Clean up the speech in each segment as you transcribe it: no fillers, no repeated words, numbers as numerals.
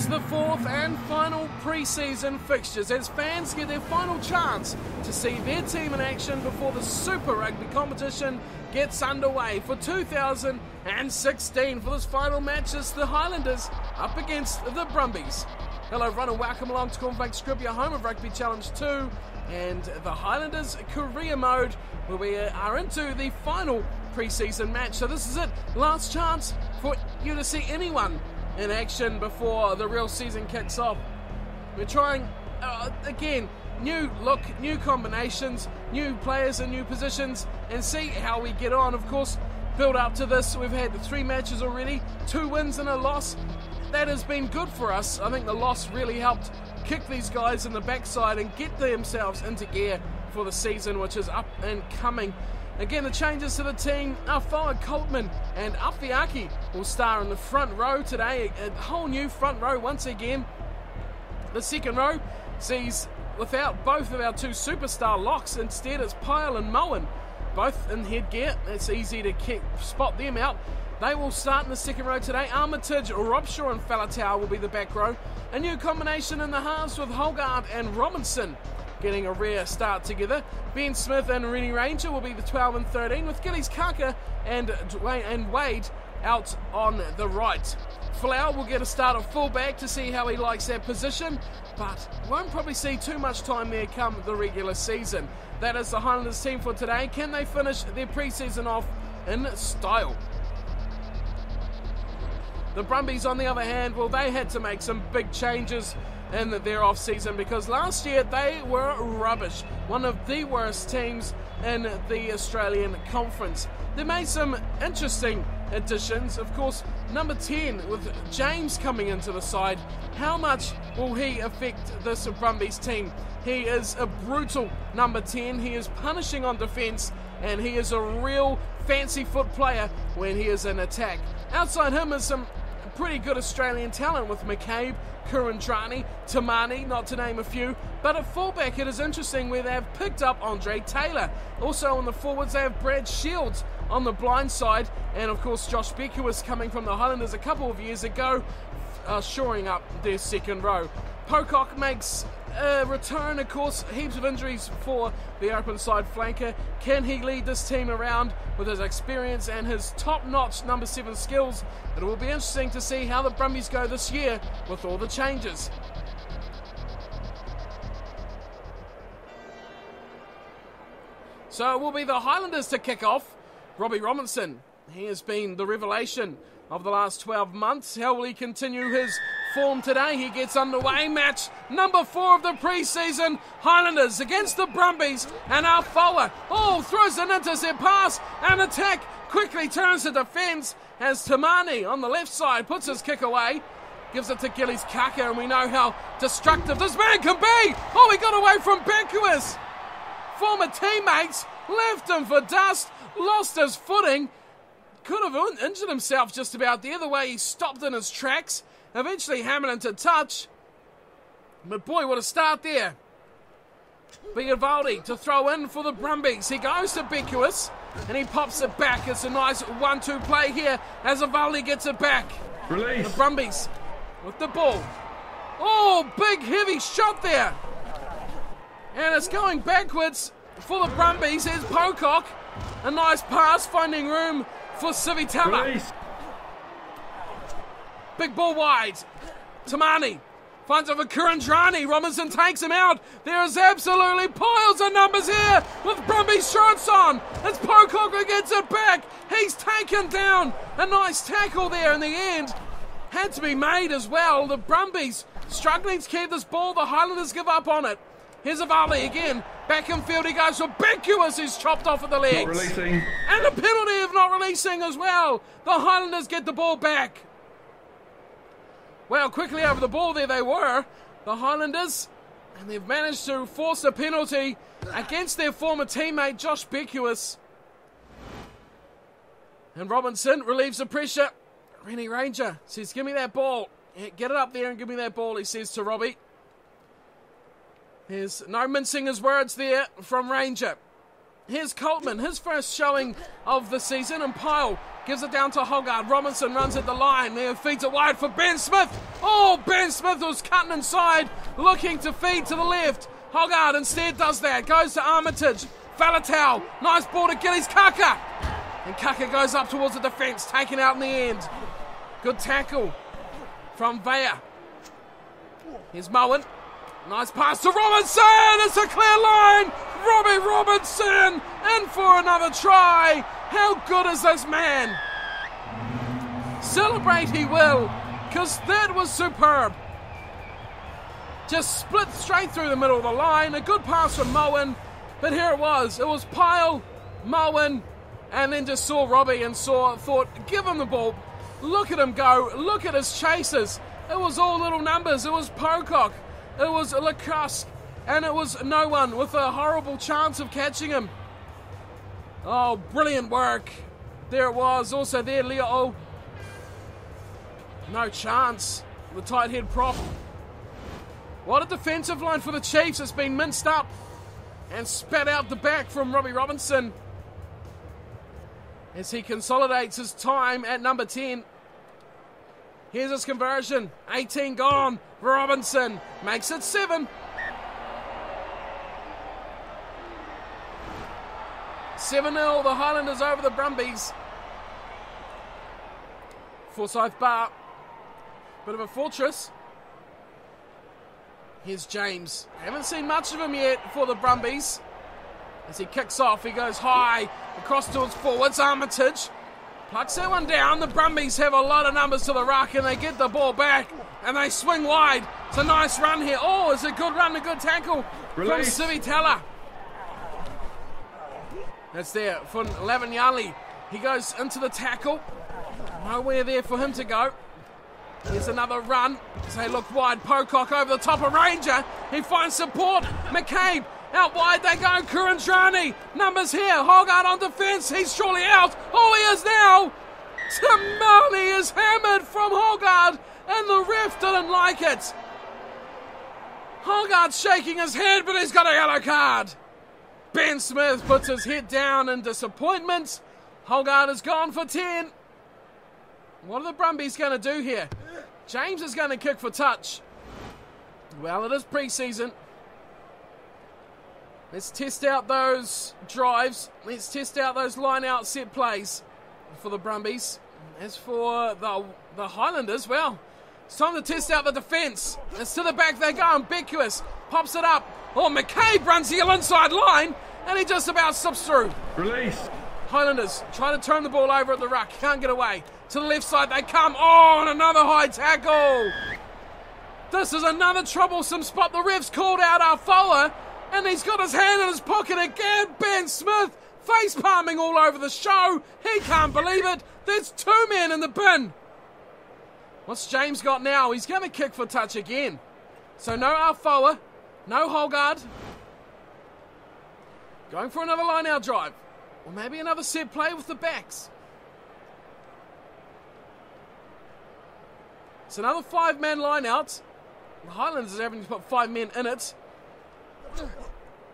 is the fourth and final pre-season fixtures as fans get their final chance to see their team in action before the Super Rugby competition gets underway for 2016. For this final match, it's the Highlanders up against the Brumbies. Hello everyone and welcome along to Cornflakes Rugby, your home of Rugby Challenge 2 and the Highlanders career mode, where we are into the final pre-season match. So this is it, last chance for you to see anyone in action before the real season kicks off. We're trying, again, new look, new combinations, new players and new positions, and see how we get on. Of course, build up to this, we've had 3 matches already, 2 wins and a loss. That has been good for us. I think the loss really helped kick these guys in the backside and get themselves into gear for the season, which is up and coming. Again, the changes to the team, our forward Coltman and Afiaki will star in the front row today. A whole new front row once again. The second row sees without both of our 2 superstar locks. Instead, it's Pyle and Moen, both in headgear. It's easy to spot them out. They will start in the second row today. Armitage, Robshaw and Falatau will be the back row. A new combination in the halves with Holgard and Robinson getting a rare start together. Ben Smith and Rennie Ranger will be the 12 and 13, with Gillies Kaka and Wade out on the right. Folau will get a start at fullback to see how he likes that position, but won't probably see too much time there come the regular season. That is the Highlanders team for today. Can they finish their pre-season off in style? The Brumbies, on the other hand, well, they had to make some big changes in their off-season because last year they were rubbish. One of the worst teams in the Australian Conference. They made some interesting additions. Of course, number 10 with James coming into the side. How much will he affect this Brumbies team? He is a brutal number 10. He is punishing on defence and he is a real fancy foot player when he is in attack. Outside him is some pretty good Australian talent with McCabe, Kurandrani, Tamani, not to name a few. But at fullback it is interesting where they have picked up Andre Taylor. Also on the forwards they have Brad Shields on the blind side, and of course Josh Becker was coming from the Highlanders a couple of years ago, shoring up their second row. Pocock makes a return, of course, heaps of injuries for the open side flanker. Can he lead this team around with his experience and his top-notch number 7 skills? It will be interesting to see how the Brumbies go this year with all the changes. So it will be the Highlanders to kick off. Robbie Robinson, he has been the revelation of the last 12 months. How will he continue his form today? He gets underway. Match number 4 of the pre-season. Highlanders against the Brumbies, and our forward throws an intercept pass and attack quickly turns to defence as Tamani on the left side puts his kick away, gives it to Gillies Kaka, and we know how destructive this man can be. He got away from Beckwith. Former teammates left him for dust, lost his footing, could have injured himself just about there, the way he stopped in his tracks. Eventually hammered into touch. But boy, what a start there. Biavaldi to throw in for the Brumbies. He goes to Beckwith and he pops it back. It's a nice 1-2 play here as Avaldi gets it back. Release. The Brumbies with the ball. Big heavy shot there. And it's going backwards for the Brumbies. Here's Pocock. A nice pass, finding room for Sivitala. Release. Big ball wide. Tamani finds over Kurandrani. Robinson takes him out. There is absolutely piles of numbers here with Brumbies shorts on. It's Pocock who gets it back. He's taken down. A nice tackle there in the end. Had to be made as well. The Brumbies struggling to keep this ball. The Highlanders give up on it. Here's Avali again. Back in field he goes for Beckwith, who's chopped off at the legs. Not releasing. And the penalty of not releasing as well. The Highlanders get the ball back. Well, quickly over the ball there they were, the Highlanders, and they've managed to force a penalty against their former teammate Josh Beckwith. And Robinson relieves the pressure. Rennie Ranger says, give me that ball. Get it up there and give me that ball, he says to Robbie. There's no mincing his words there from Ranger. Here's Coltman, his first showing of the season, and Pyle gives it down to Hoggard. Robinson runs at the line. There feeds it wide for Ben Smith. Oh, Ben Smith was cutting inside, looking to feed to the left. Hoggard instead does that. Goes to Armitage. Falatau. Nice ball to Gillies. Kaka. And Kaka goes up towards the defence, taken out in the end. Good tackle from Vea. Here's Moen. Nice pass to Robinson. It's a clear line. Robbie Robinson in for another try. How good is this man? Celebrate he will, because that was superb. Just split straight through the middle of the line. A good pass from Moen, but here it was. It was Pyle, Moen, and then just saw Robbie and thought, give him the ball. Look at him go. Look at his chases. It was all little numbers. It was Pocock. It was Lacoste. And it was no one with a horrible chance of catching him. Oh, brilliant work. There it was. Also there, Leo. No chance. The tight head prop. What a defensive line for the Chiefs. It's been minced up and spat out the back from Robbie Robinson as he consolidates his time at number 10. Here's his conversion. 18 gone. Robinson makes it 7. 7-0, the Highlanders over the Brumbies. Forsyth Bar. Bit of a fortress. Here's James. Haven't seen much of him yet for the Brumbies. As he kicks off, he goes high across to his forwards. Armitage plucks that one down. The Brumbies have a lot of numbers to the ruck and they get the ball back and they swing wide. It's a nice run here. Oh, it's a good run, a good tackle from Sivitella. That's there for Lavanyali. He goes into the tackle. Nowhere there for him to go. Here's another run. As they look wide. Pocock over the top of Ranger. He finds support. McCabe out wide. They go. Kurandrani. Numbers here. Hoggard on defence. He's surely out. Oh, he is now. Tamani is hammered from Hoggard. And the ref didn't like it. Hoggard's shaking his head, but he's got a yellow card. Ben Smith puts his head down in disappointment. Hoggard is gone for 10. What are the Brumbies going to do here? James is going to kick for touch. Well, it is pre-season. Let's test out those drives. Let's test out those line-out set plays for the Brumbies. As for the Highlanders, well, it's time to test out the defence. It's to the back they go. Ambiguous pops it up. Oh, McCabe runs the inside line, and he just about slips through. Release. Highlanders trying to turn the ball over at the ruck. Can't get away. To the left side they come. Oh, and another high tackle. This is another troublesome spot. The ref's called out Arfoa, and he's got his hand in his pocket again. Ben Smith face palming all over the show. He can't believe it. There's 2 men in the bin. What's James got now? He's going to kick for touch again. So no Arfoa. No Hoggard. Going for another line-out drive. Or maybe another set play with the backs. It's another 5-man line-out. The Highlanders are having to put 5 men in it.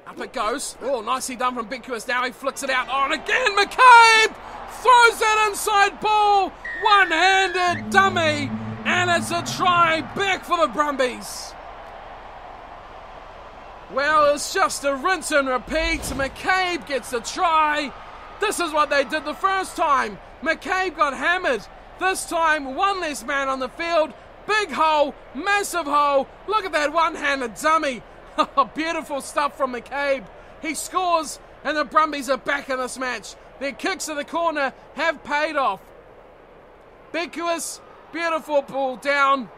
Up it goes. Oh, nicely done from Bickus. Now he flicks it out. Oh, and again McCabe throws that inside ball. One-handed dummy. And it's a try back for the Brumbies. Well, it's just a rinse and repeat. McCabe gets a try. This is what they did the first time. McCabe got hammered. This time, 1 less man on the field. Big hole, massive hole. Look at that one-handed dummy. Beautiful stuff from McCabe. He scores, and the Brumbies are back in this match. Their kicks to the corner have paid off. Bickus, beautiful ball down.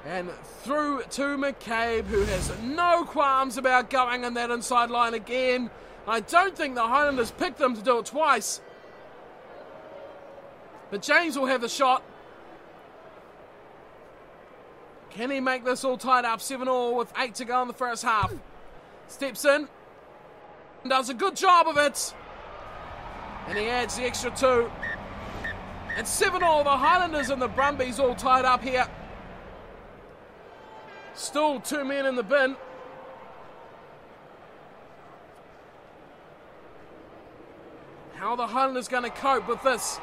And through to McCabe, who has no qualms about going in that inside line again. I don't think the Highlanders picked them to do it twice. But James will have the shot. Can he make this all tied up? 7-7 with 8 to go in the first half. Steps in. Does a good job of it. And he adds the extra 2. And 7-7, the Highlanders and the Brumbies all tied up here. Still 2 men in the bin. How are the Highlanders going to cope with this?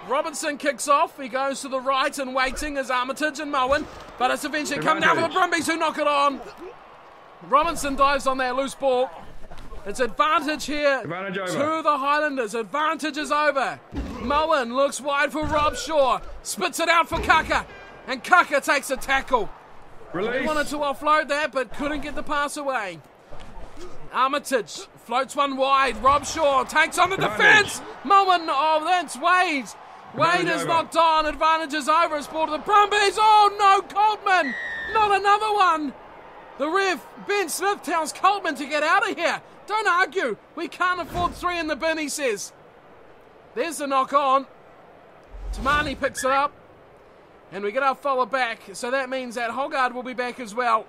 Robinson kicks off. He goes to the right and waiting is Armitage and Moen. But it's eventually come down for the Brumbies who knock it on. Robinson dives on that loose ball. It's advantage here to the Highlanders. Advantage is over. Moen looks wide for Rob Shaw. Spits it out for Kaka. And Kaka takes a tackle. He wanted to offload that but couldn't get the pass away. Armitage floats one wide. Rob Shaw takes on the defence. Moen, oh, that's Wade. Wade is knocked on. Advantage is over. It's ball to the Brumbies. Oh no, Coltman. Not another one. The ref, Ben Smith, tells Coltman to get out of here. Don't argue. We can't afford 3 in the bin, he says. There's the knock on. Tamani picks it up. And we get our follower back. So that means that Hoggard will be back as well.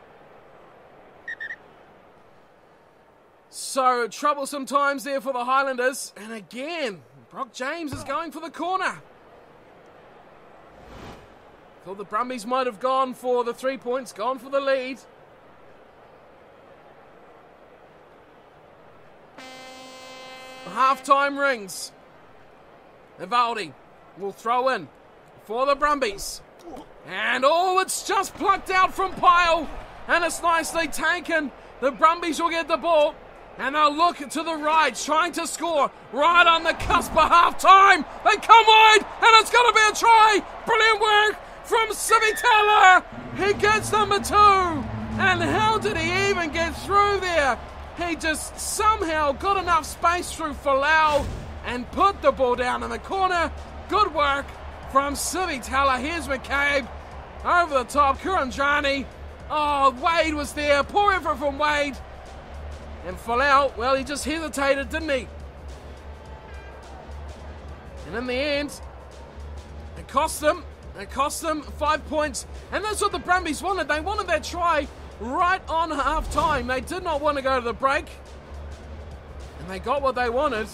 So troublesome times there for the Highlanders. And again, Brock James is going for the corner. Thought the Brumbies might have gone for the 3 points, gone for the lead. Half-time rings. Evaldi will throw in for the Brumbies. And oh, it's just plucked out from Pyle. And it's nicely taken. The Brumbies will get the ball. And they'll look to the right, trying to score right on the cusp of half-time. They come wide, and it's going to be a try. Brilliant work from Sivitala. He gets number 2. And how did he even get through there? He just somehow got enough space through Folau and put the ball down in the corner. Good work from Sivitala. Here's McCabe over the top. Kurandrani. Oh, Wade was there. Poor effort from Wade. And Folau, well, he just hesitated, didn't he? And in the end, it cost them. It cost them 5 points. And that's what the Brumbies wanted. They wanted that try right on half-time. They did not want to go to the break. And they got what they wanted.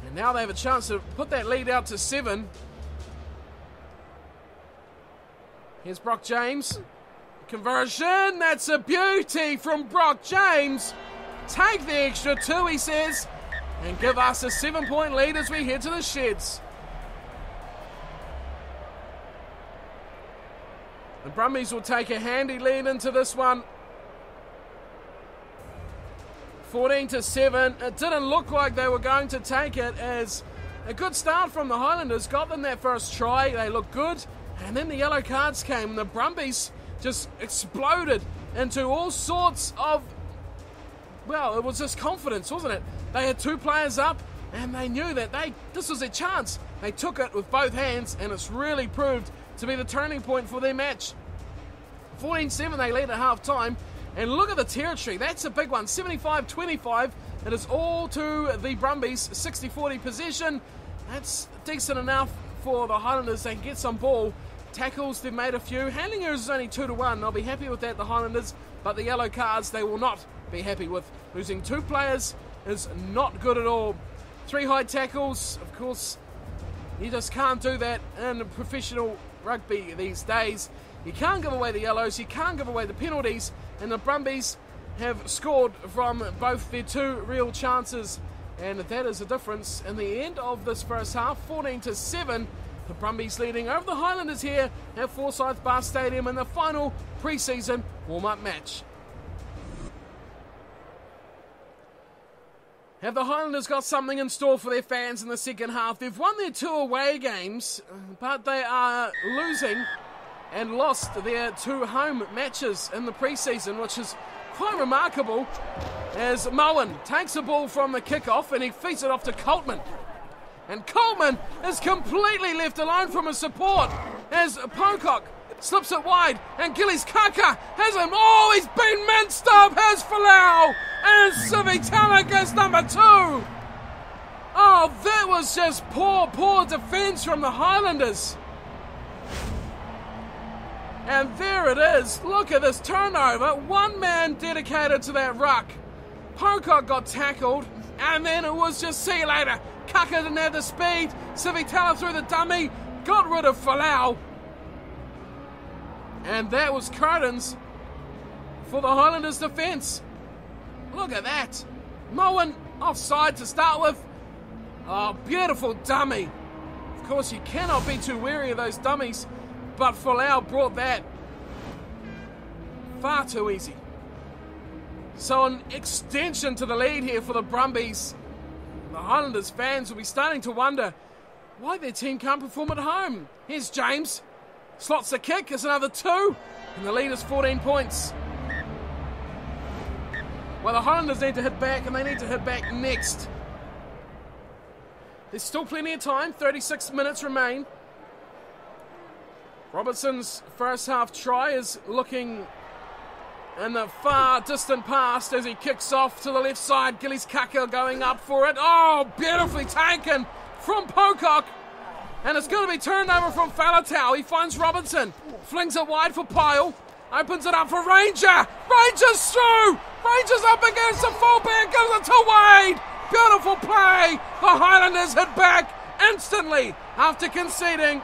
And now they have a chance to put that lead out to 7. Here's Brock James. Conversion. That's a beauty from Brock James. Take the extra 2, he says. And give us a 7-point lead as we head to the sheds. The Brumbies will take a handy lead into this one. 14-7. It didn't look like they were going to take it, as a good start from the Highlanders got them that first try. They looked good. And then the yellow cards came. And the Brumbies just exploded into all sorts of, well, it was just confidence, wasn't it? They had 2 players up, and they knew that this was their chance. They took it with both hands, and it's really proved to be the turning point for their match. 14-7, they lead at half-time, and look at the territory. That's a big one, 75-25. It is all to the Brumbies, 60-40 possession. That's decent enough for the Highlanders. They can get some ball. Tackles, they've made a few. Handling errors is only 2-1. They'll be happy with that, the Highlanders. But the yellow cards, they will not be happy with. Losing 2 players is not good at all. 3 high tackles, of course, you just can't do that in professional rugby these days. You can't give away the yellows, you can't give away the penalties, and the Brumbies have scored from both their 2 real chances, and that is the difference in the end of this first half. 14-7. The Brumbies leading over the Highlanders here at Forsyth Bar Stadium in the final pre-season warm-up match. Have the Highlanders got something in store for their fans in the second half? They've won their 2 away games, but they are losing and lost their 2 home matches in the pre-season, which is quite remarkable, as Moen takes the ball from the kickoff and he feeds it off to Coltman. And Coltman is completely left alone from his support as Pocock slips it wide, and Gillies Kaka has him. Oh, he's been minced up. Has Folau, and Sivitala gets number 2. Oh, that was just poor defence from the Highlanders. And there it is. Look at this turnover. 1 man dedicated to that ruck. Pocock got tackled, and then it was just see you later. Kaka didn't have the speed. Sivitala through the dummy, got rid of Folau. And that was curtains for the Highlanders' defence. Look at that. Moen offside to start with. Oh, beautiful dummy. Of course, you cannot be too wary of those dummies, but Folau brought that far too easy. So an extension to the lead here for the Brumbies. The Highlanders fans will be starting to wonder why their team can't perform at home. Here's James. Slots the kick. It's another 2. And the lead is 14 points. Well, the Highlanders need to hit back, and they need to hit back next. There's still plenty of time. 36 minutes remain. Robertson's first half try is looking in the far distant past as he kicks off to the left side. Gillies Kaka going up for it. Oh, beautifully taken from Pocock. And it's going to be turned over from Falatau. He finds Robinson. Flings it wide for Pyle. Opens it up for Ranger. Ranger's through. Ranger's up against the fullback. Goes it to Wade. Beautiful play. The Highlanders hit back instantly after conceding.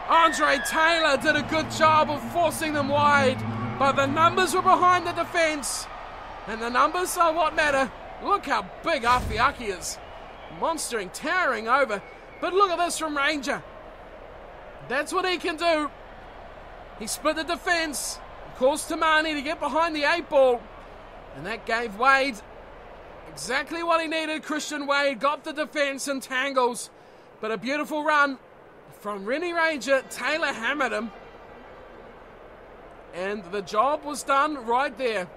Andre Taylor did a good job of forcing them wide, but the numbers were behind the defence. And the numbers are what matter. Look how big Afiaki is. Monstering, towering over. But look at this from Ranger. That's what he can do. He split the defence. Caused Tamani to get behind the 8 ball. And that gave Wade exactly what he needed. Christian Wade got the defence in tangles. But a beautiful run from Rennie Ranger. Taylor hammered him. And the job was done right there.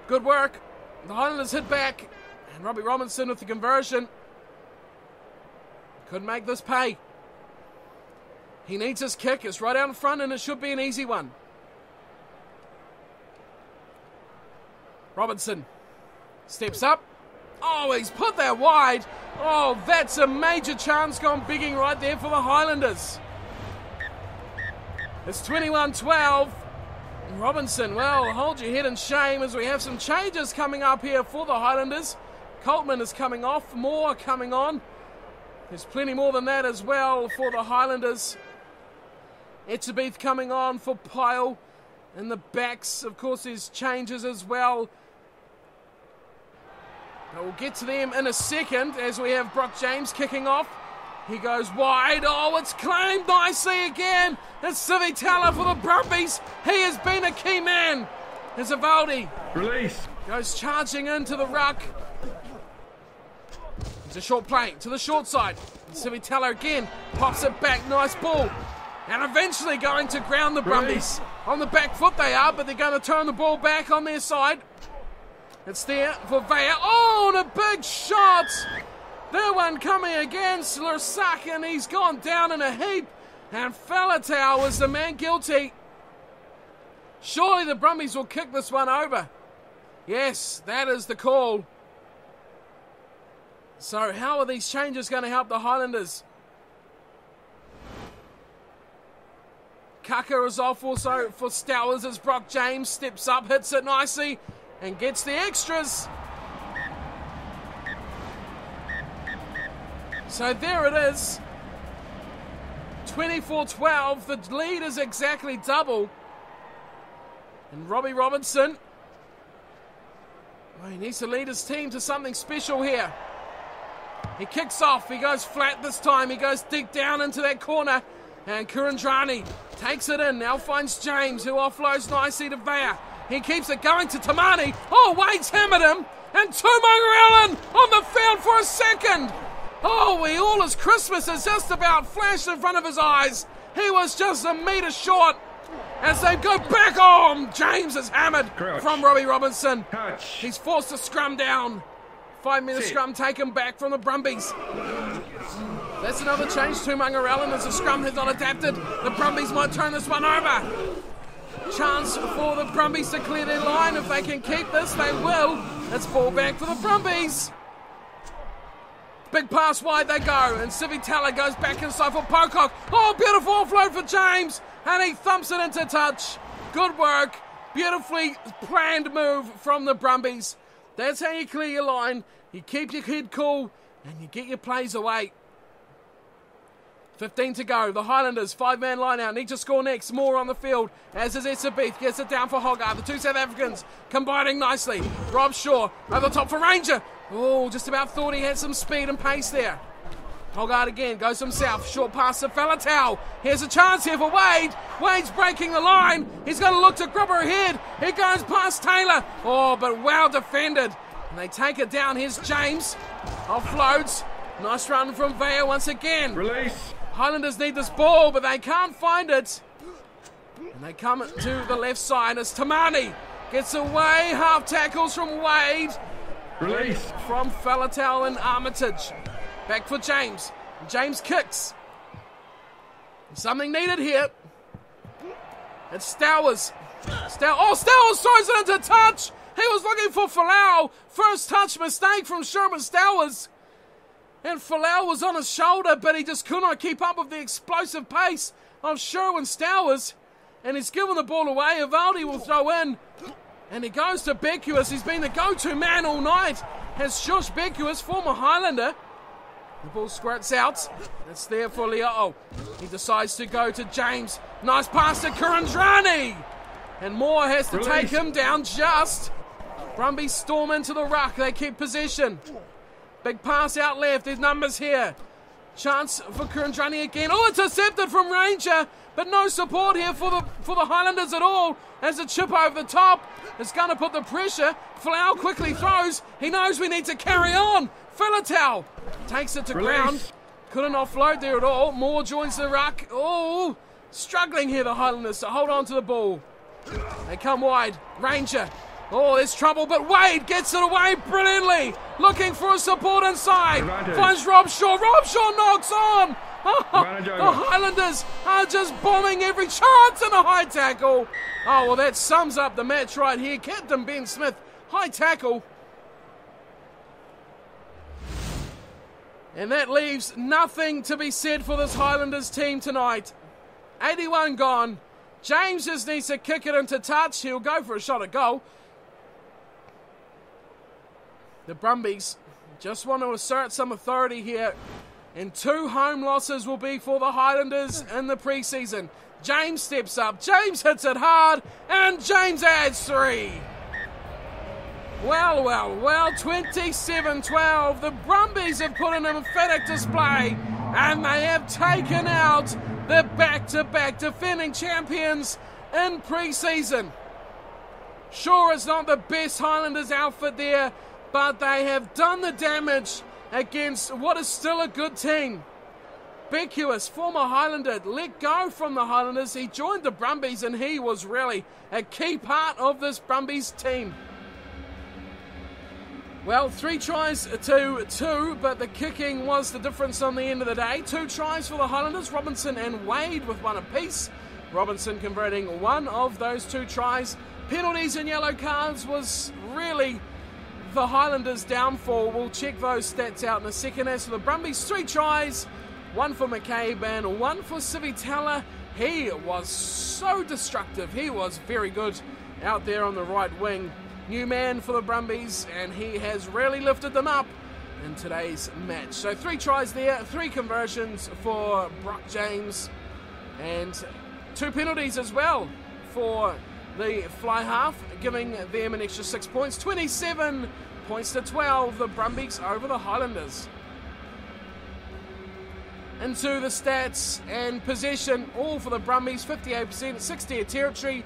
Good work. The Highlanders hit back. And Robbie Robinson with the conversion. Could make this pay. He needs his kick. It's right out in front and it should be an easy one. Robinson steps up. Oh, he's put that wide. Oh, that's a major chance gone bigging right there for the Highlanders. It's 21-12. Robinson, well, hold your head in shame as we have some changes coming up here for the Highlanders. Coltman is coming off, Moore coming on. There's plenty more than that as well for the Highlanders. Ep.5 coming on for Pyle. In the backs, of course, there's changes as well. But we'll get to them in a second as we have Brock James kicking off. He goes wide. Oh, it's claimed nicely again. It's Sivitala for the Brumbies. He has been a key man. There's Evaldi. Release. Goes charging into the ruck. It's a short play to the short side. Sivitala again pops it back. Nice ball. And eventually going to ground the Brumbies. On the back foot they are, but they're going to turn the ball back on their side. It's there for Vea. Oh, and a big shot. That one coming against Lursak, and he's gone down in a heap. And Falatau was the man guilty. Surely the Brumbies will kick this one over. Yes, that is the call. So how are these changes going to help the Highlanders? Kaka is off also for Stowers as Brock James steps up, hits it nicely, and gets the extras. So there it is. 24-12. The lead is exactly double. And Robbie Robinson, well, he needs to lead his team to something special here. He kicks off. He goes flat this time. He goes deep down into that corner. And Kurandrani takes it in. Now finds James, who offloads nicely to Vea. He keeps it going to Tamani. Oh, Wade's hammered him. And Tumungarellan on the field for a second. Oh, all his Christmas has just about flashed in front of his eyes. He was just a metre short. As they go back on, James is hammered from Robbie Robinson. He's forced to scrum down. 5-metre scrum taken back from the Brumbies. That's another change to Mungarellan as the scrum has not adapted. The Brumbies might turn this one over. Chance for the Brumbies to clear their line. If they can keep this, they will. It's ball back for the Brumbies. Big pass wide they go, and Sivitala goes back inside for Pocock. Oh, beautiful offload for James, and he thumps it into touch. Good work. Beautifully planned move from the Brumbies. That's how you clear your line. You keep your head cool, and you get your plays away. 15 to go. The Highlanders, 5-man line out, need to score next. More on the field, as is S.3. Gets it down for Hogarth. The two South Africans combining nicely. Rob Shaw over the top for Ranger. Oh, just about thought he had some speed and pace there. Hogarth again goes himself. Short pass to Faletau. Here's a chance here for Wade. Wade's breaking the line. He's going to look to grip her head. It goes past Taylor. Oh, but well defended. And they take it down. Here's James. Offloads. Nice run from Vea once again. Release. Highlanders need this ball, but they can't find it. And they come to the left side as Tamani gets away. Half tackles from Wade. Release. From Faletau and Armitage. Back for James. James kicks. Something needed here. It's Stowers. Stowers throws it into touch. He was looking for Falau. First touch mistake from Sherman Stowers. And Falau was on his shoulder, but he just could not keep up with the explosive pace of Sherwin Stowers. And he's given the ball away. Evaldi will throw in. And he goes to Beckwith. He's been the go-to man all night. Has Shush Beckwith, former Highlander. The ball squirts out. It's there for Leo'o. He decides to go to James. Nice pass to Kurandrani. And Moore has to take him down just. Brumbies storm into the ruck. They keep possession. Big pass out left. There's numbers here. Chance for Kurandrani again. Oh, intercepted from Ranger. But no support here for the Highlanders at all. As a chip over the top. It's going to put the pressure. Falau quickly throws. He knows we need to carry on. Faletau takes it to ground. Couldn't offload there at all. Moore joins the ruck. Oh, struggling here, the Highlanders, to hold on to the ball. They come wide. Ranger. Oh, there's trouble, but Wade gets it away brilliantly. Looking for a support inside. Finds Rob Shaw. Rob Shaw knocks on. The Highlanders are just bombing every chance in a high tackle. Oh, well, that sums up the match right here. Captain Ben Smith, high tackle. And that leaves nothing to be said for this Highlanders team tonight. 81 gone. James just needs to kick it into touch. He'll go for a shot at goal. The Brumbies just want to assert some authority here. And 2 home losses will be for the Highlanders in the preseason. James steps up. James hits it hard. And James adds 3. Well, 27-12. The Brumbies have put in an emphatic display. And they have taken out the back-to-back defending champions in pre-season. Sure, it's not the best Highlanders outfit there, but they have done the damage against what is still a good team. Beckwith, former Highlander, let go from the Highlanders. He joined the Brumbies and he was really a key part of this Brumbies team. Well, 3 tries to 2, but the kicking was the difference on the end of the day. 2 tries for the Highlanders, Robinson and Wade with 1 apiece. Robinson converting 1 of those 2 tries. Penalties and yellow cards was really the Highlanders' downfall. We'll check those stats out in a second. As for the Brumbies, 3 tries, 1 for McCabe and 1 for Sivitala. He was so destructive. He was very good out there on the right wing. New man for the Brumbies, and he has really lifted them up in today's match. So 3 tries there, 3 conversions for Brock James, and 2 penalties as well for the fly half, giving them an extra 6 points. 27 points to 12, the Brumbies over the Highlanders. Into the stats and possession, all for the Brumbies, 58%, 60 territory,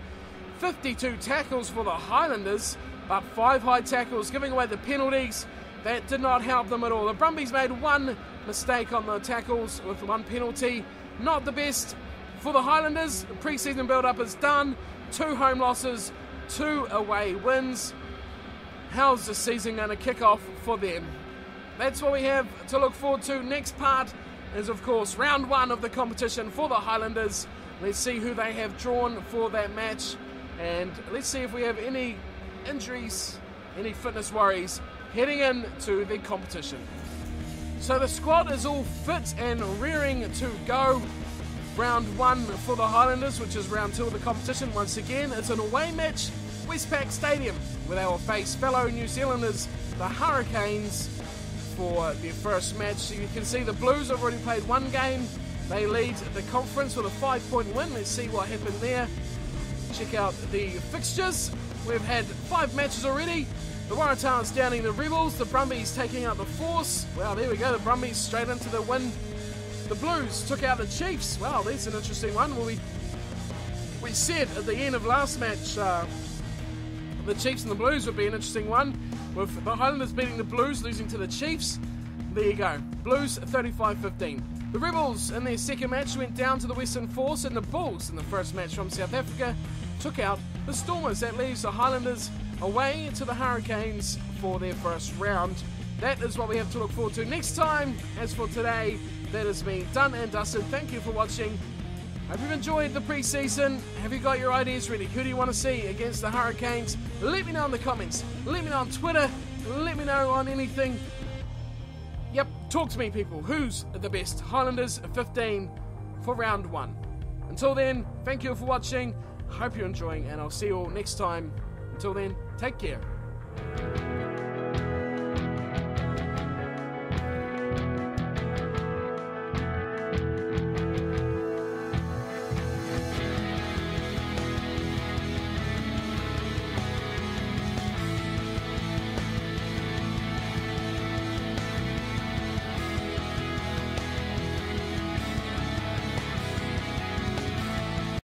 52 tackles for the Highlanders, but 5 high tackles, giving away the penalties. That did not help them at all. The Brumbies made 1 mistake on the tackles with 1 penalty. Not the best for the Highlanders. The pre-season build-up is done. 2 home losses, 2 away wins. How's the season going to kick off for them? That's what we have to look forward to. Next part is, of course, round 1 of the competition for the Highlanders. Let's see who they have drawn for that match. And let's see if we have any injuries, any fitness worries heading into the competition. So the squad is all fit and rearing to go. Round 1 for the Highlanders, which is round 2 of the competition. Once again, it's an away match, Westpac Stadium, where they will face fellow New Zealanders, the Hurricanes, for their first match. So you can see the Blues have already played 1 game, They lead the conference with a 5-point win. Let's see what happened there. Check out the fixtures. We've had 5 matches already. The Waratahs downing the Rebels. The Brumbies taking out the Force. Wow, there we go. The Brumbies straight into the win. The Blues took out the Chiefs. Wow, that's an interesting one. Well, we said at the end of last match the Chiefs and the Blues would be an interesting one, with the Highlanders beating the Blues, losing to the Chiefs. There you go. Blues 35-15. The Rebels in their second match went down to the Western Force, and the Bulls in the first match from South Africa took out the Stormers. That leaves the Highlanders away to the Hurricanes for their first round. That is what we have to look forward to next time. As for today, that is me, done and dusted. Thank you for watching. Hope you've enjoyed the pre-season. Have you got your ideas ready? Who do you want to see against the Hurricanes? Let me know in the comments. Let me know on Twitter. Let me know on anything. Yep, talk to me, people. Who's the best? Highlanders 15 for round 1. Until then, thank you for watching. Hope you're enjoying, and I'll see you all next time. Until then, take care.